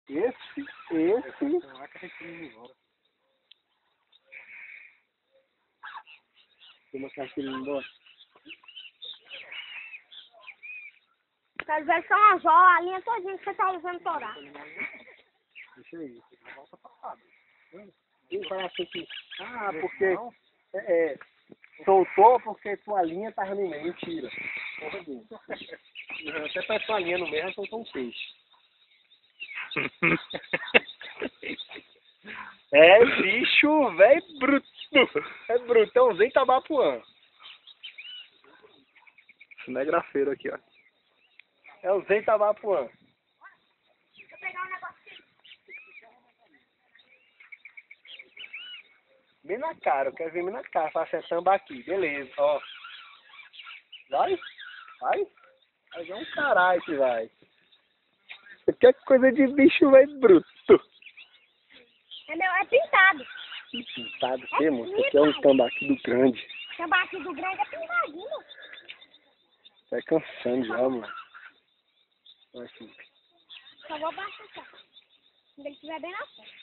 Esse. Vou mostrar aqui ele embora. Quero ver só uma zó, a linha todinha que você tá usando pra orar. Deixa aí. Volta passada. Quem parece aqui? Ah, porque... soltou porque tua linha tava no meio. Mentira. Até parece uma linha no meio, ela soltou um peixe. É bicho, velho, bruto. É brutãozinho tabapuã. Isso não é grafeiro aqui, ó. É o Zen Tabapuã. Deixa eu pegar um negocinho. Bem na cara, eu quero ver bem na cara. Faça essa tambaqui, beleza, ó. Vai? Vai ver um caralho que vai. Isso aqui é coisa de bicho, velho, bruto. Entendeu? É pintado. Pintado, que, moço? Isso aqui é um tambaqui do grande. Tambaqui do grande é pintadinho. Tá cansando já, mano. Olha aqui. Só vou baixar só. Quando ele estiver bem na frente.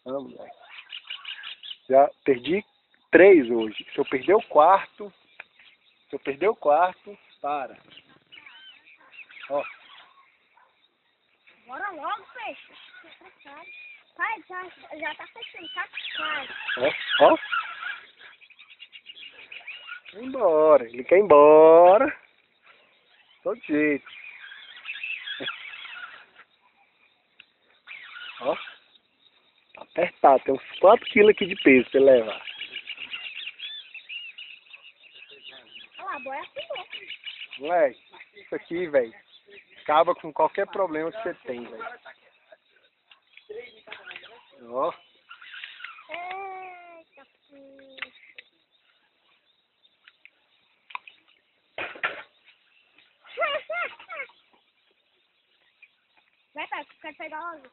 Vamos, moleque. Já perdi 3 hoje. Se eu perder o quarto, para. Ó. Bora logo, peixe. Vai, já tá fechando, tá? Vai. Ó. Vai embora. Ele quer ir embora. Todo jeito. Ó. Tá apertado. Tem uns 4 quilos aqui de peso pra ele levar. Olha lá, bora assim, Moleque, isso aqui, velho, acaba com qualquer problema que você tem, velho. Ó. Eita, puxa. Vai, pai, quero pegar logo.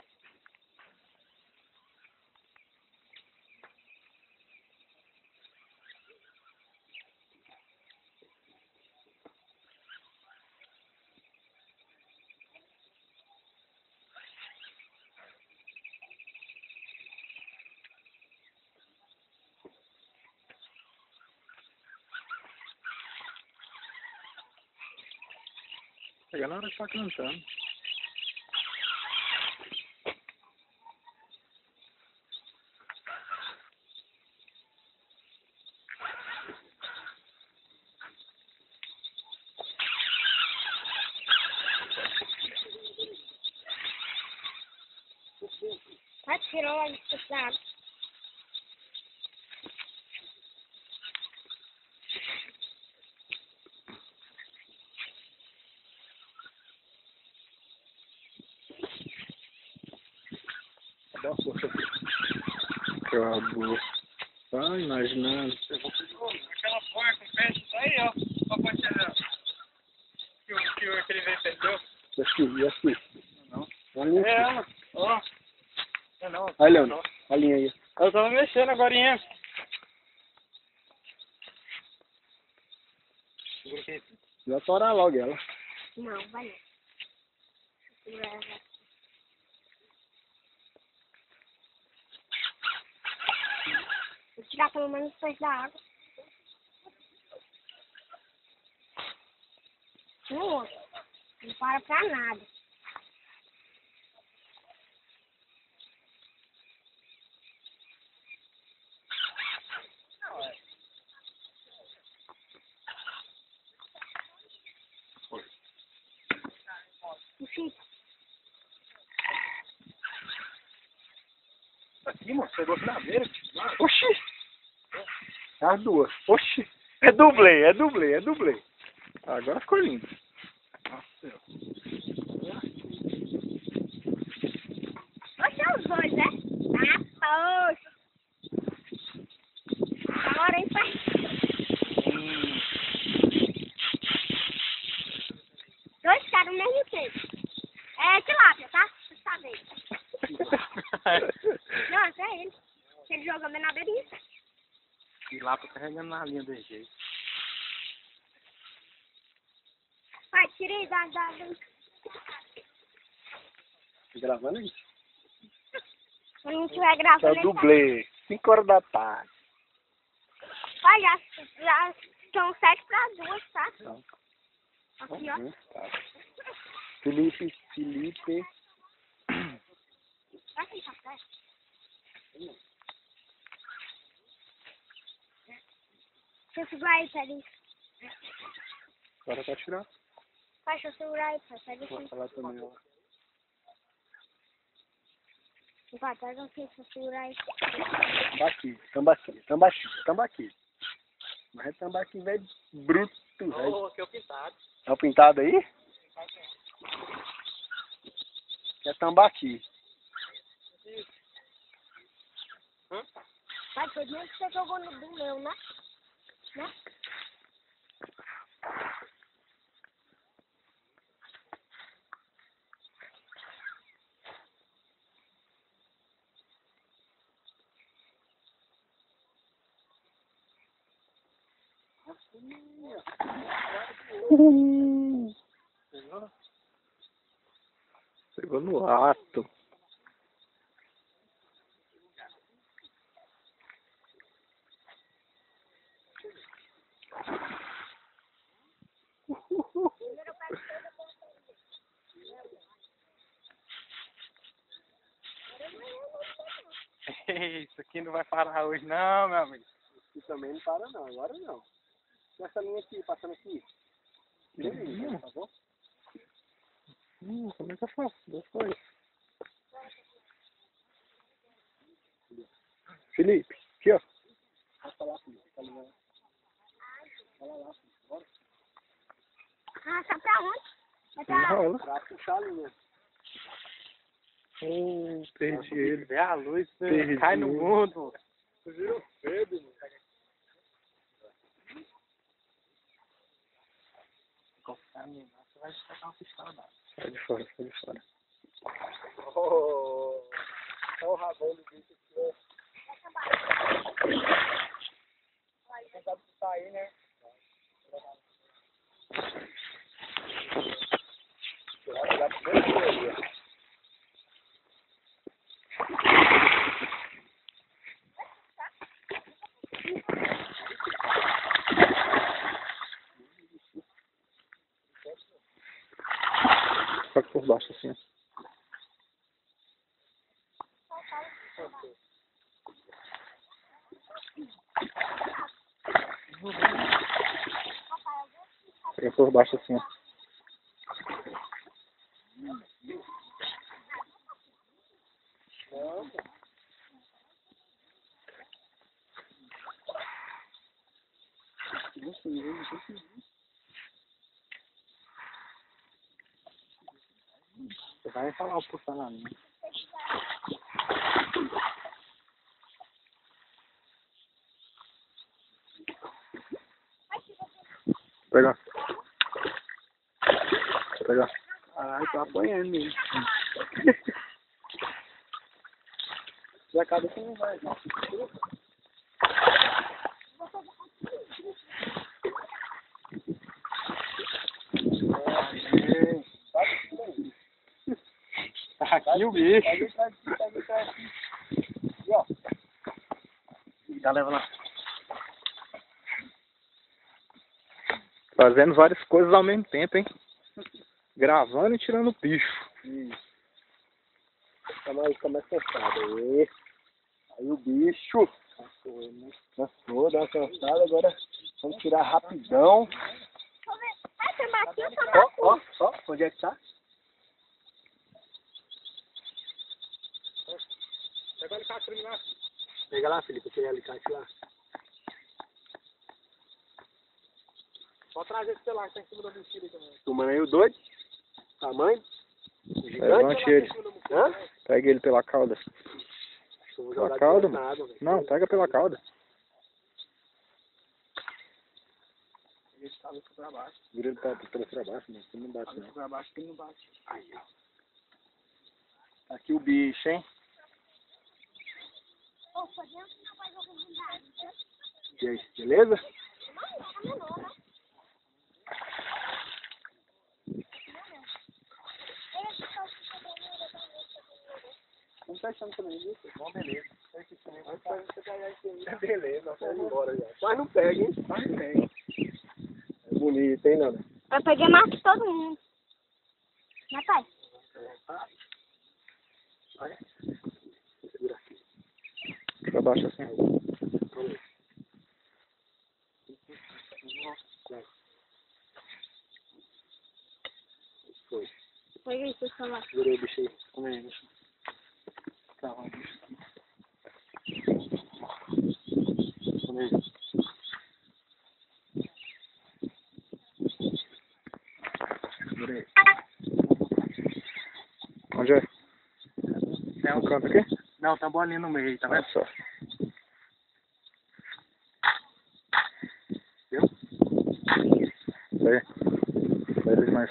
Chega na hora que tá cantando. Vai, tirou logo isso da água. Dá uma força aqui. Acabou. Tá imaginando. Aquela boia com peixe, tá aí, ó. Ó, pode ser, que aquele velho perdeu. E aqui. Não. Olha É aqui. ela, ó. É não. Olha, Leandro. A linha aí. Eu tava mexendo agorinha. Já torar logo ela. Não, vai não. Segura ela. Vou tirar pelo menos os peixes da água. Não para pra nada. Enfim, Aqui, mano, pegou a finadeira. Oxi! As duas. Oxi! É dublê. Agora ficou lindo. hoje é os dois, né? Ah, hoje. Da hora, hein, pai? Dois caras ao mesmo tempo. É tilápia, tá? Você sabe. Não, esse é ele. Ele joga bem na beirinha. E lá tô carregando na linha desse jeito. Pai, tira aí da... Tá gravando aí? Quando a gente estiver É gravando... o dublê. 5 horas da tarde. Pai, já são 7:02, tá? Então, Aqui, ó. tá. Felipe. Vai sem café. Deixa eu segurar aí, peraí. Agora pra tirar. Pai, deixa eu segurar aí, pai. Pega Vou aqui. falar também, ó. Pai, pega aqui, deixa eu segurar aí. Tambaqui. Mas é tambaqui, velho, bruto, velho. Ô, que é o pintado. É o pintado aí? É tambaqui. Pai, foi mesmo que você jogou no do meu, né? Né? Pegou no ato. Isso aqui não vai parar hoje não, meu amigo. E também não para não, agora não. E essa linha aqui, passando aqui? Beleza, tá bom? Como é que eu faço? Depois. Felipe, aqui ó. Passa lá, filho. Tá ligado? Olha lá, filho. Bora. Ah, tá pra onde? É pra... Rola. Pra puxar a linha. Perdi ele. Vê a luz, Perdi. cai no mundo. Você virou feio, mano. Você vai pegar uma pistola, não. Sai de fora, sai de fora. Oh, olha o rabão do bicho aqui, ó. Não sabe se tá aí, né? Toca por baixo assim, ó. Pega por baixo assim, ó. Você vai falar o funcionamento. Pega. Pega. Ai, tá apanhando mesmo. Já acaba que não vai, não. Tá aqui o bicho. E ó. Já leva lá. Fazendo várias coisas ao mesmo tempo, hein? Gravando e tirando o bicho. Isso. Fica mais cansado. Aí o bicho. Cansou, dá uma cansada. Agora vamos tirar rapidão. Ai, tambaquinho, Ó. Onde é que tá? Pega o alicate lá. Pega lá, Felipe. Eu tirei alicate lá. Pode trazer esse celular que tá em cima da mochila também. Tomando aí o doido. Tamanho. Levante ele. Hã? Pega ele pela cauda. Vou Pela jogar cauda, de mano. água, velho. Não, pega pela cauda. Esse tá louco pra baixo. Vira ele pra baixo, mano. Não bate, não. Pra baixo que não bate. Aí, ó. Tá aqui o bicho, hein? Ô, podemos não vai jogar de nada. E aí, beleza? Não, né? Vamos fechando também, viu? Bom, beleza. Beleza, vamos embora já. Mas não pega, hein? Mas não pega. É bonito, hein, Nana? Eu peguei mais que todo mundo. Né, pai? Vai. Pra baixo assim. Foi. Foi isso, celular. Segurei o bicho aí. Como é, bicho? Calma, bicho. Como é? Segurei. Onde é? Tem No canto aqui? Não, tá bolinha no meio, tá Olha vendo? só. Viu? Aí. Eles mais.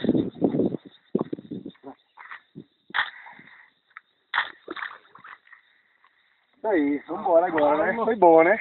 Aí, vambora agora, né? Foi boa, né?